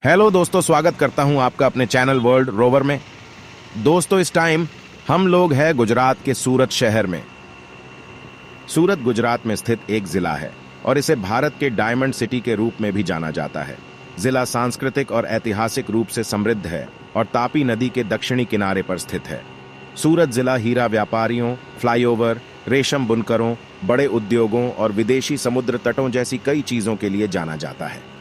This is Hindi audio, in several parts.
हेलो दोस्तों, स्वागत करता हूं आपका अपने चैनल वर्ल्ड रोवर में। दोस्तों, इस टाइम हम लोग हैं गुजरात के सूरत शहर में। सूरत गुजरात में स्थित एक जिला है और इसे भारत के डायमंड सिटी के रूप में भी जाना जाता है। जिला सांस्कृतिक और ऐतिहासिक रूप से समृद्ध है और तापी नदी के दक्षिणी किनारे पर स्थित है। सूरत जिला हीरा व्यापारियों, फ्लाईओवर, रेशम बुनकरों, बड़े उद्योगों और विदेशी समुद्र तटों जैसी कई चीजों के लिए जाना जाता है।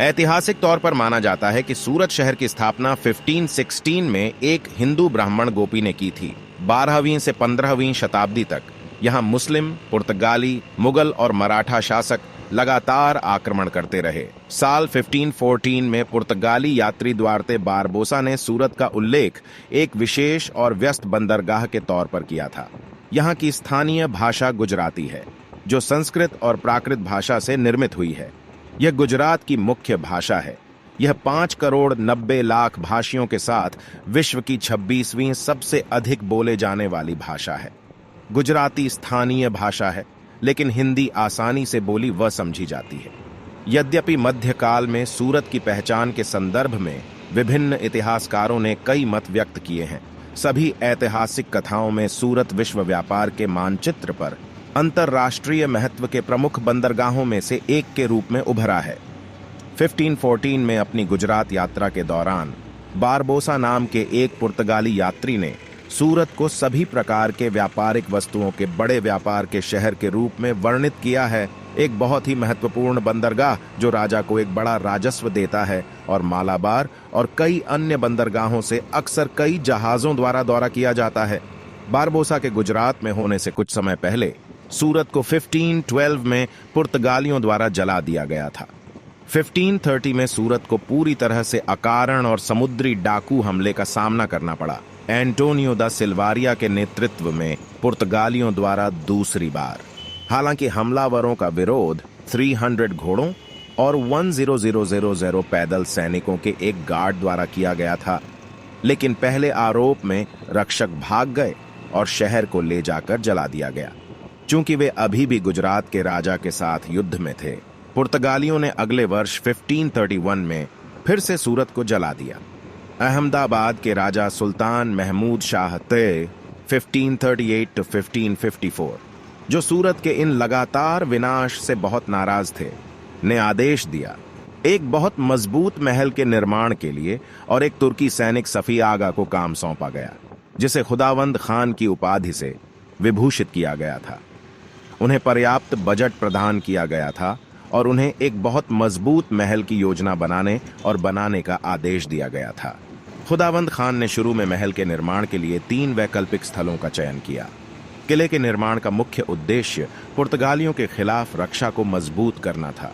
ऐतिहासिक तौर पर माना जाता है कि सूरत शहर की स्थापना 1516 में एक हिंदू ब्राह्मण गोपी ने की थी। 12वीं से 15वीं शताब्दी तक यहां मुस्लिम, पुर्तगाली, मुगल और मराठा शासक लगातार आक्रमण करते रहे। साल 1514 में पुर्तगाली यात्री द्वारते बारबोसा ने सूरत का उल्लेख एक विशेष और व्यस्त बंदरगाह के तौर पर किया था। यहाँ की स्थानीय भाषा गुजराती है, जो संस्कृत और प्राकृत भाषा से निर्मित हुई है। यह गुजरात की मुख्य भाषा है। यह 5 करोड़ 90 लाख भाषियों के साथ विश्व की 26वीं सबसे अधिक बोले जाने वाली भाषा है। गुजराती स्थानीय भाषा है, लेकिन हिंदी आसानी से बोली व समझी जाती है। यद्यपि मध्यकाल में सूरत की पहचान के संदर्भ में विभिन्न इतिहासकारों ने कई मत व्यक्त किए हैं, सभी ऐतिहासिक कथाओं में सूरत विश्व व्यापार के मानचित्र पर अंतर्राष्ट्रीय महत्व के प्रमुख बंदरगाहों में से एक के रूप में उभरा है। 1514 में अपनी गुजरात यात्रा के दौरान बारबोसा नाम के एक पुर्तगाली यात्री ने सूरत को सभी प्रकार के व्यापारिक वस्तुओं के बड़े व्यापार के शहर के रूप में वर्णित किया है। एक बहुत ही महत्वपूर्ण बंदरगाह जो राजा को एक बड़ा राजस्व देता है और मालाबार और कई अन्य बंदरगाहों से अक्सर कई जहाजों द्वारा दौरा किया जाता है। बारबोसा के गुजरात में होने से कुछ समय पहले सूरत को 1512 में पुर्तगालियों द्वारा जला दिया गया था। 1530 में सूरत को पूरी तरह से अकारण और समुद्री डाकू हमले का सामना करना पड़ा। एंटोनियो दा सिल्वारिया के नेतृत्व में पुर्तगालियों द्वारा दूसरी बार। हालांकि हमलावरों का विरोध 300 घोड़ों और 10000 पैदल सैनिकों के एक गार्ड द्वारा किया गया था, लेकिन पहले आरोप में रक्षक भाग गए और शहर को ले जाकर जला दिया गया। चूंकि वे अभी भी गुजरात के राजा के साथ युद्ध में थे, पुर्तगालियों ने अगले वर्ष 1531 में फिर से सूरत को जला दिया। अहमदाबाद के राजा सुल्तान महमूद शाह तय 1538 to 1554, जो सूरत के इन लगातार विनाश से बहुत नाराज थे, ने आदेश दिया एक बहुत मजबूत महल के निर्माण के लिए और एक तुर्की सैनिक सफी आगा को काम सौंपा गया, जिसे खुदावंद खान की उपाधि से विभूषित किया गया था। उन्हें पर्याप्त बजट प्रदान किया गया था और उन्हें एक बहुत मजबूत महल की योजना बनाने का आदेश दिया गया था। खुदावंद खान ने शुरू में महल के निर्माण के लिए 3 वैकल्पिक स्थलों का चयन किया। किले के निर्माण का मुख्य उद्देश्य पुर्तगालियों के खिलाफ रक्षा को मजबूत करना था।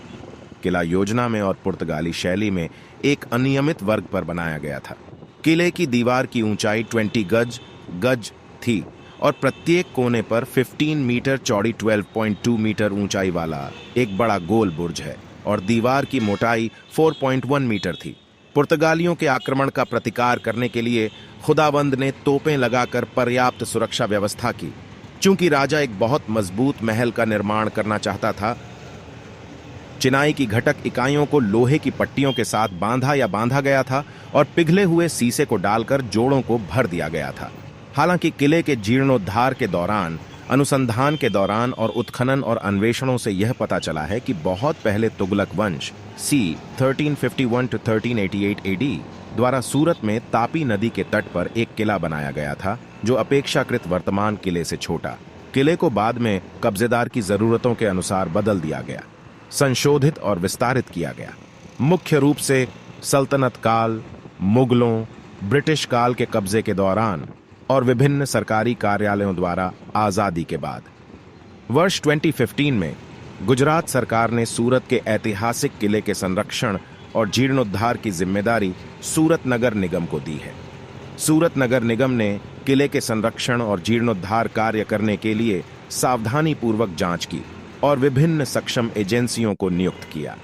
किला योजना में और पुर्तगाली शैली में एक अनियमित वर्ग पर बनाया गया था। किले की दीवार की ऊंचाई 20 गज थी और प्रत्येक कोने पर 15 मीटर चौड़ी 12.2 मीटर ऊंचाई वाला एक बड़ा गोल बुर्ज है और दीवार की मोटाई 4.1 मीटर थी। पुर्तगालियों के आक्रमण का प्रतिकार करने के लिए खुदावंद ने तोपें लगाकर पर्याप्त सुरक्षा व्यवस्था की। चूंकि राजा एक बहुत मजबूत महल का निर्माण करना चाहता था, चिनाई की घटक इकाइयों को लोहे की पट्टियों के साथ बांधा गया था और पिघले हुए शीशे को डालकर जोड़ों को भर दिया गया था। हालांकि किले के जीर्णोद्धार के दौरान, अनुसंधान के दौरान और उत्खनन और अन्वेषणों से यह पता चला है कि बहुत पहले तुगलक वंश सी 1351 to 1388 AD द्वारा सूरत में तापी नदी के तट पर एक किला बनाया गया था, जो अपेक्षाकृत वर्तमान किले से छोटा। किले को बाद में कब्जेदार की जरूरतों के अनुसार बदल दिया गया, संशोधित और विस्तारित किया गया, मुख्य रूप से सल्तनत काल, मुगलों, ब्रिटिश काल के कब्जे के दौरान और विभिन्न सरकारी कार्यालयों द्वारा आजादी के बाद। वर्ष 2015 में गुजरात सरकार ने सूरत के ऐतिहासिक किले के संरक्षण और जीर्णोद्धार की जिम्मेदारी सूरत नगर निगम को दी है। सूरत नगर निगम ने किले के संरक्षण और जीर्णोद्धार कार्य करने के लिए सावधानी पूर्वक जांच की और विभिन्न सक्षम एजेंसियों को नियुक्त किया।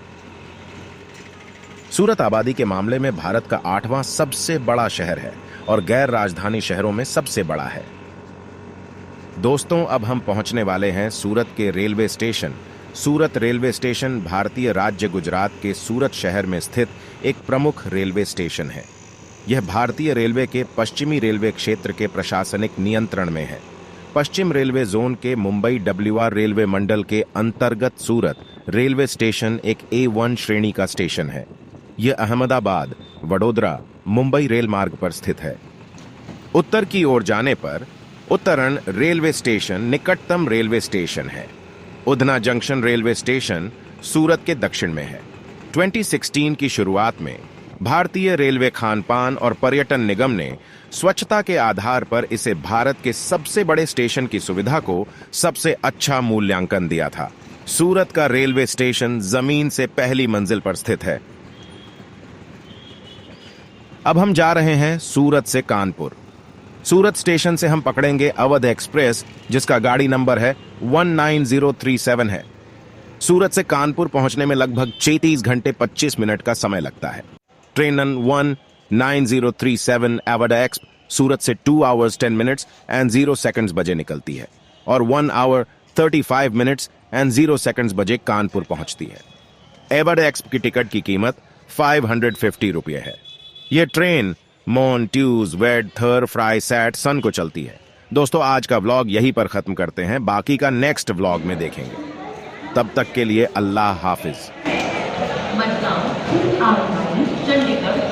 सूरत आबादी के मामले में भारत का 8वां सबसे बड़ा शहर है और गैर राजधानी शहरों में सबसे बड़ा है। दोस्तों, अब हम पहुंचने वाले हैं सूरत के रेलवे स्टेशन सूरत रेलवे स्टेशन भारतीय राज्य गुजरात के सूरत शहर में स्थित एक प्रमुख रेलवे स्टेशन है। यह भारतीय रेलवे के पश्चिमी रेलवे क्षेत्र के प्रशासनिक नियंत्रण में है। पश्चिम रेलवे जोन के मुंबई WR रेलवे मंडल के अंतर्गत सूरत रेलवे स्टेशन एक A1 श्रेणी का स्टेशन है। यह अहमदाबाद, वडोदरा, मुंबई रेल मार्ग पर स्थित है। उत्तर की ओर जाने पर उत्तरण रेलवे स्टेशन निकटतम रेलवे स्टेशन है। उधना जंक्शन रेलवे स्टेशन सूरत के दक्षिण में है। 2016 की शुरुआत में भारतीय रेलवे खानपान और पर्यटन निगम ने स्वच्छता के आधार पर इसे भारत के सबसे बड़े स्टेशन की सुविधा को सबसे अच्छा मूल्यांकन दिया था। सूरत का रेलवे स्टेशन जमीन से पहली मंजिल पर स्थित है। अब हम जा रहे हैं सूरत से कानपुर। सूरत स्टेशन से हम पकड़ेंगे अवध एक्सप्रेस, जिसका गाड़ी नंबर है 19037 है। सूरत से कानपुर पहुंचने में लगभग 33 घंटे 25 मिनट का समय लगता है। ट्रेन 19037 अवध एक्सप्रेस सूरत से 2 hours 10 minutes and 0 seconds बजे निकलती है और 1 hour 35 minutes and 0 seconds बजे कानपुर पहुंचती है। अवध एक्सप्रेस की टिकट की कीमत 550 रुपये है। यह ट्रेन मॉन, ट्यूज, वेड, थर, फ्राई, सैट, सन को चलती है। दोस्तों, आज का व्लॉग यहीं पर खत्म करते हैं। बाकी का नेक्स्ट व्लॉग में देखेंगे। तब तक के लिए अल्लाह हाफिज। मडगांव, चंडीगढ़